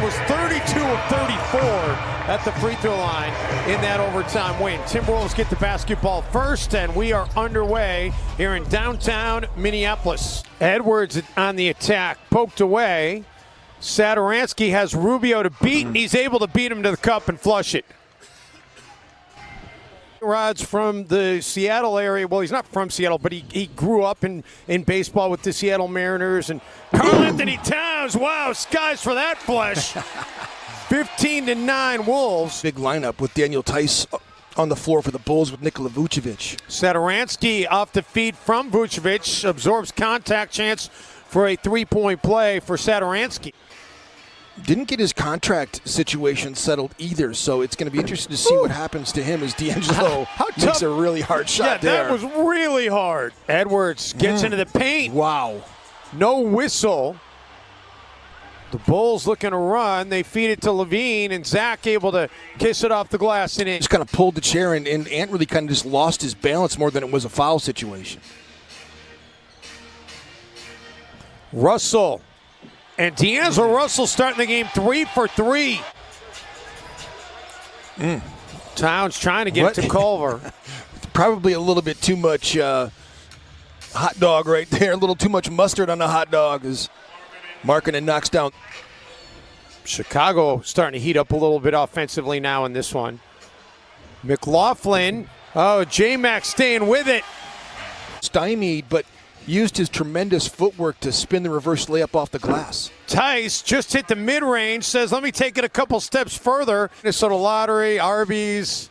was 32 of 34 at the free throw line in that overtime win. Timberwolves get the basketball first, and we are underway here in downtown Minneapolis. Edwards on the attack, poked away. Satoransky has Rubio to beat, and he's able to beat him to the cup and flush it. Rod's from the Seattle area. Well, he's not from Seattle, but he grew up in baseball with the Seattle Mariners. And Karl-Anthony Towns, wow, skies for that flush. 15-9 Wolves. Big lineup with Daniel Tice on the floor for the Bulls with Nikola Vucevic. Satoransky off the feed from Vucevic, absorbs contact, chance for a three-point play for Satoransky. Didn't get his contract situation settled either, so it's going to be interesting to see what happens to him as D'Angelo makes a really hard shot there. That was really hard. Edwards gets into the paint. Wow. No whistle. The Bulls looking to run. They feed it to Levine, and Zach able to kiss it off the glass and in. Just kind of pulled the chair, and Ant really kind of just lost his balance more than it was a foul situation. Russell. And D'Angelo Russell starting the game 3 for 3. Towns trying to get to Culver. Probably a little bit too much hot dog right there. A little too much mustard on the hot dog as Markkanen knocks down. Chicago starting to heat up a little bit offensively now in this one. McLaughlin. Oh, J-Mac staying with it. Stymied, but used his tremendous footwork to spin the reverse layup off the glass. Tice just hit the mid-range, says, let me take it a couple steps further. Minnesota Lottery, Arby's.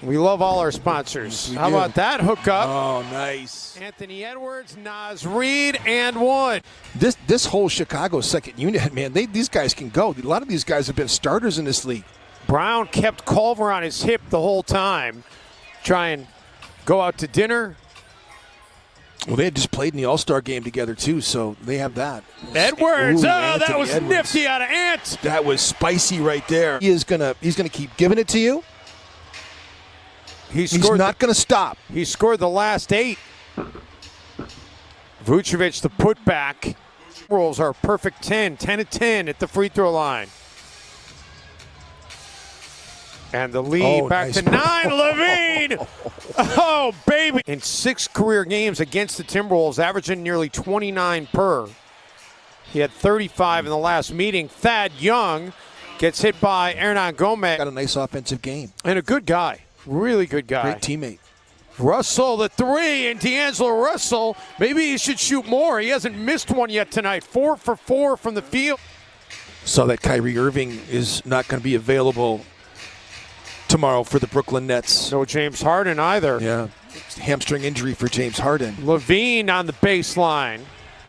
We love all our sponsors. How about that hookup? Oh, nice. Anthony Edwards, Naz Reid, and one. This whole Chicago second unit, man, these guys can go. A lot of these guys have been starters in this league. Brown kept Culver on his hip the whole time. Try and go out to dinner. Well, they had just played in the All-Star game together, too, so they have that. Edwards, that was Edwards. nifty out of Ant. That was spicy right there. He's gonna keep giving it to you. He's not going to stop. He scored the last 8. Vucevic, the putback. Wolves are perfect 10-10 at the free throw line. And the lead back to 9, Levine. Oh, baby. In 6 career games against the Timberwolves, averaging nearly 29 per. He had 35 in the last meeting. Thad Young gets hit by Hernan Gomez. Got a nice offensive game. And a good guy. Really good guy. Great teammate. Russell, the 3, and D'Angelo Russell. Maybe he should shoot more. He hasn't missed one yet tonight. 4 for 4 from the field. Saw that Kyrie Irving is not going to be available tomorrow for the Brooklyn Nets. No James Harden either. Yeah, hamstring injury for James Harden. Levine on the baseline.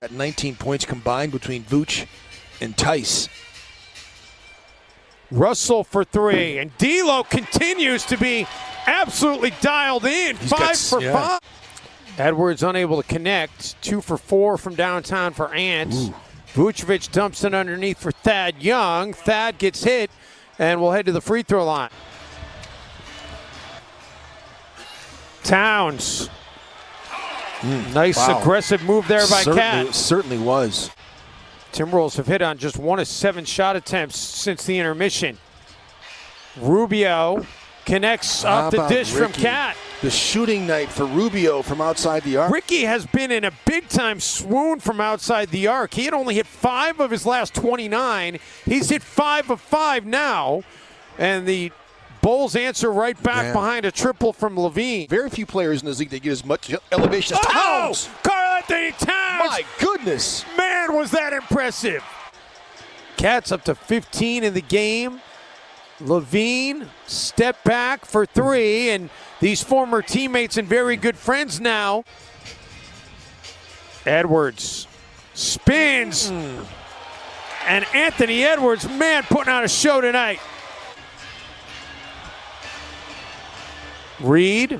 At 19 points combined between Vooch and Tice. Russell for 3, and D'Lo continues to be absolutely dialed in. 5 for 5. Edwards unable to connect. 2 for 4 from downtown for Ant. Vucevic dumps it underneath for Thad Young. Thad gets hit, and we'll head to the free throw line. Towns. Nice aggressive move there by Cat. Certainly was. Timberwolves have hit on just 1 of 7 shot attempts since the intermission. Rubio connects off the dish from Cat. The shooting night for Rubio from outside the arc. Ricky has been in a big-time swoon from outside the arc. He had only hit 5 of his last 29. He's hit 5 of 5 now. And the Bulls answer right back behind a triple from Levine. Very few players in this league that get as much elevation as Towns. Karl-Anthony Towns! My goodness! Man, was that impressive. Cat's up to 15 in the game. Levine, step back for 3, and these former teammates and very good friends now. Edwards spins. And Anthony Edwards, man, putting on a show tonight. Reed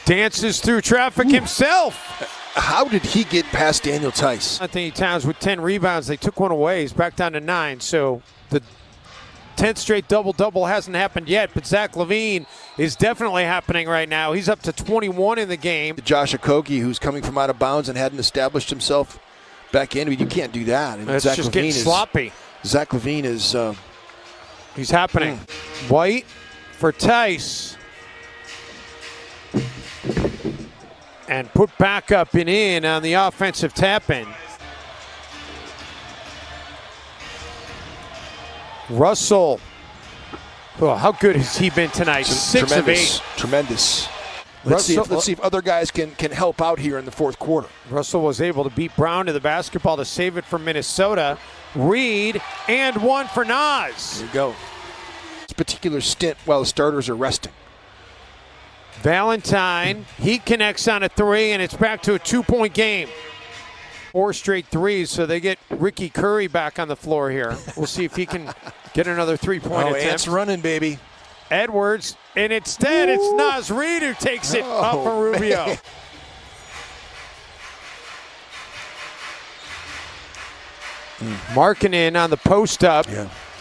dances through traffic himself. How did he get past Daniel Tice? Anthony Towns with 10 rebounds. They took one away. He's back down to 9. So the 10th straight double-double hasn't happened yet, but Zach LaVine is definitely happening right now. He's up to 21 in the game. Josh Okogie, who's coming from out of bounds and hadn't established himself back in. I mean, you can't do that. And It's just getting sloppy. Zach LaVine is... He's happening. White for Tice. And put back up and in on the offensive tap-in. Russell. Oh, how good has he been tonight? 6 of 8. Tremendous. Let's see if other guys can help out here in the fourth quarter. Russell was able to beat Brown to the basketball to save it from Minnesota. Reed and one for Nas. There you go. This particular stint while the starters are resting. Valentine, he connects on a 3, and it's back to a 2-point game. 4 straight threes, so they get Ricky Curry back on the floor here. We'll see if he can get another 3-point attempt. Ants running, baby. Edwards, and instead it's Nas Reed who takes it up for Rubio. Man. Markkanen on the post up,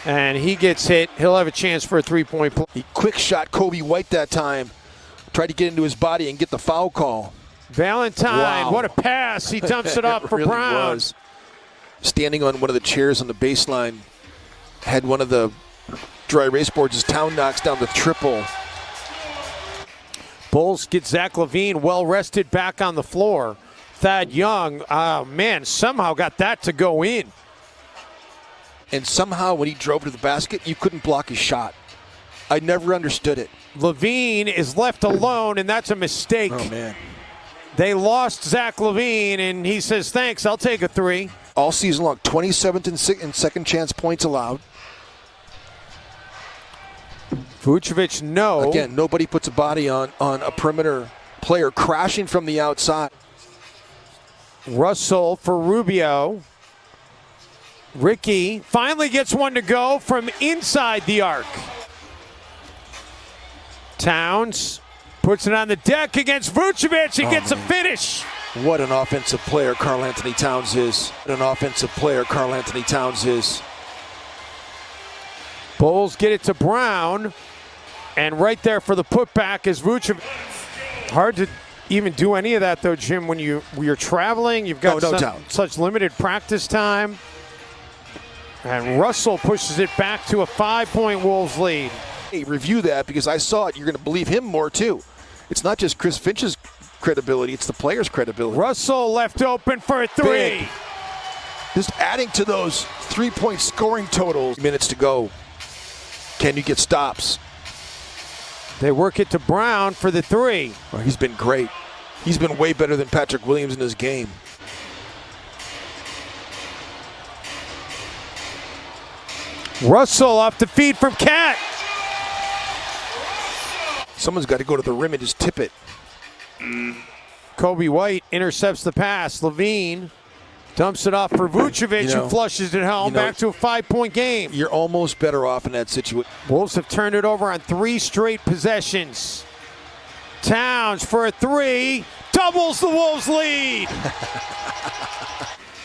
and he gets hit. He'll have a chance for a 3-point play. He quick shot Kobe White that time. Tried to get into his body and get the foul call. Valentine, what a pass. He dumps it off for really Brown. Was. Standing on one of the chairs on the baseline, had one of the dry erase boards as Town knocks down the triple. Bulls get Zach LaVine well rested back on the floor. Thad Young, man, somehow got that to go in. And somehow when he drove to the basket, you couldn't block his shot. I never understood it. LaVine is left alone, and that's a mistake. Oh, man. They lost Zach LaVine, and he says, thanks, I'll take a 3. All season long, 27th in second chance points allowed. Vucevic, no. Again, nobody puts a body on a perimeter player crashing from the outside. Russell for Rubio. Ricky finally gets one to go from inside the arc. Towns puts it on the deck against Vucevic. He gets a finish. What an offensive player Karl Anthony Towns is. What an offensive player Karl Anthony Towns is. Bulls get it to Brown. And right there for the putback is Vucevic. Hard to even do any of that, though, Jim, when you're traveling. You've got such limited practice time. And Russell pushes it back to a 5-point Wolves lead. Hey, review that because I saw it. You're going to believe him more, too. It's not just Chris Finch's credibility. It's the player's credibility. Russell left open for a 3. Big. Just adding to those 3-point scoring totals. Minutes to go. Can you get stops? They work it to Brown for the 3. Well, he's been great. He's been way better than Patrick Williams in his game. Russell off the feed from Cat. Someone's got to go to the rim and just tip it. Kobe White intercepts the pass. LaVine dumps it off for Vucevic, who flushes it home. Back to a 5-point game. You're almost better off in that situation. Wolves have turned it over on 3 straight possessions. Towns for a 3. Doubles the Wolves lead.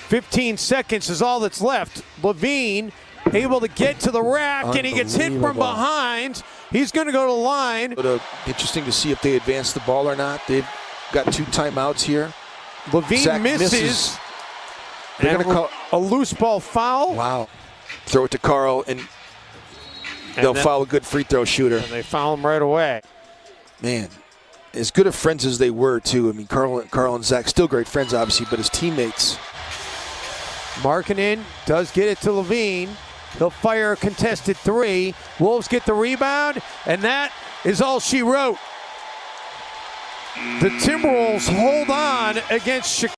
15 seconds is all that's left. LaVine able to get to the rack, and he gets hit from behind. He's going to go to the line. Interesting to see if they advance the ball or not. They've got 2 timeouts here. LaVine misses. They're going to call a loose ball foul. Wow. Throw it to Karl, and they'll foul a good free throw shooter. And they foul him right away. Man, as good of friends as they were, too. I mean, Karl and Zach, still great friends, obviously, but his teammates. Markkanen does get it to LaVine. He'll fire a contested 3. Wolves get the rebound, and that is all she wrote. The Timberwolves hold on against Chicago.